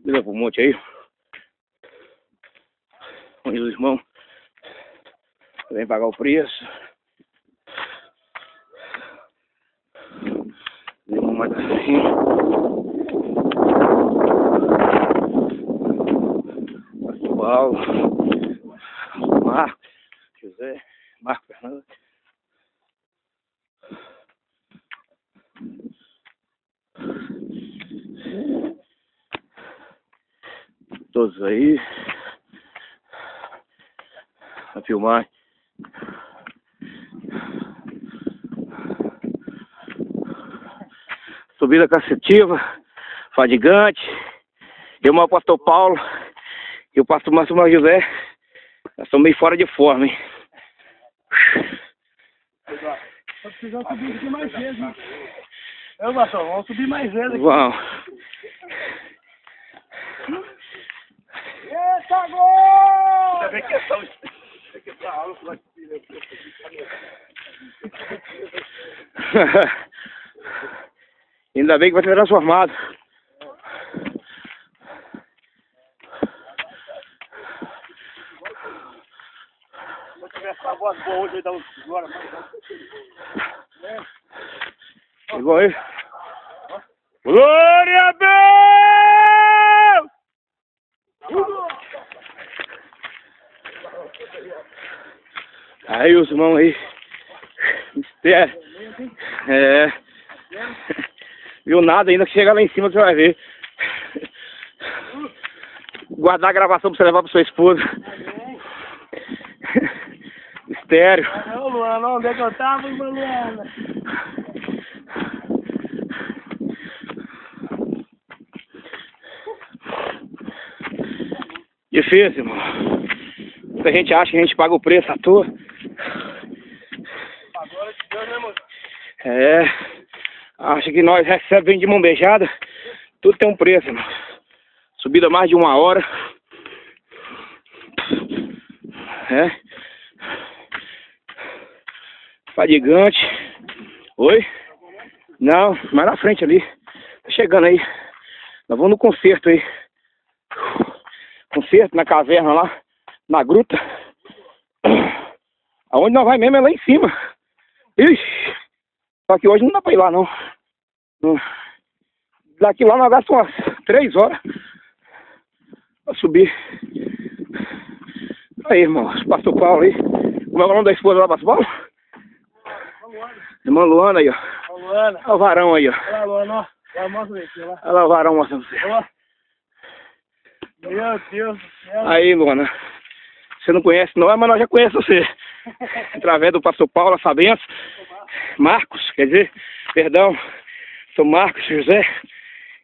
Me leva pro monte aí. Onde os irmãos vem pagar o preço. Os irmãos mais assim. Pastor Paulo. Marcos. José. Marcos Fernando. Todos aí. A filmar. Subida cansativa, fadigante. Eu, o pastor Paulo e o pastor Márcio José, nós estamos meio fora de forma, hein? Tô precisando subir aqui mais vezes, hein? Pastor, vamos subir mais vezes aqui. Vamos. Eita, gol! Ainda bem que essa aula vai Ainda bem que vai ser transformado. Se eu tivesse uma voz boa hoje, eu ia dar uns agora. Igual aí. Glória a Deus! Aí os irmãos aí. Mistério. Viu nada ainda, que chega lá em cima você vai ver. Guardar a gravação pra você levar pra sua esposa. Mistério. Não, Luana, onde é que eu tava, irmã Luana? Difícil, irmão. Muita gente acha que a gente paga o preço à toa. Agora de Deus, né, irmão? Acha que nós recebemos de mão beijada. Tudo tem um preço, irmão. Subida mais de 1 hora. Fadigante. Oi? Não, mais na frente ali. Tá chegando aí. Nós vamos no concerto aí. Concerto na caverna lá. Na gruta. Aonde nós vai mesmo é lá em cima. Ixi. Só que hoje não dá pra ir lá não. Daqui lá nós gastamos umas 3 horas pra subir. Aí, irmão, pastor Paulo aí. Como é o nome da esposa lá, pastor Paulo? Irmã Luana aí, ó. Luana. Olha o varão aí, ó. Olha lá, Luana, ó. Lá, mostra aqui, lá. Olha lá o varão mostrando pra você. Ó. Meu Deus do céu. Aí, Luana. Você não conhece não, mas nós já conhecemos você. Através do pastor Paulo, essa benção. Marcos, quer dizer, perdão. Sou Marcos José.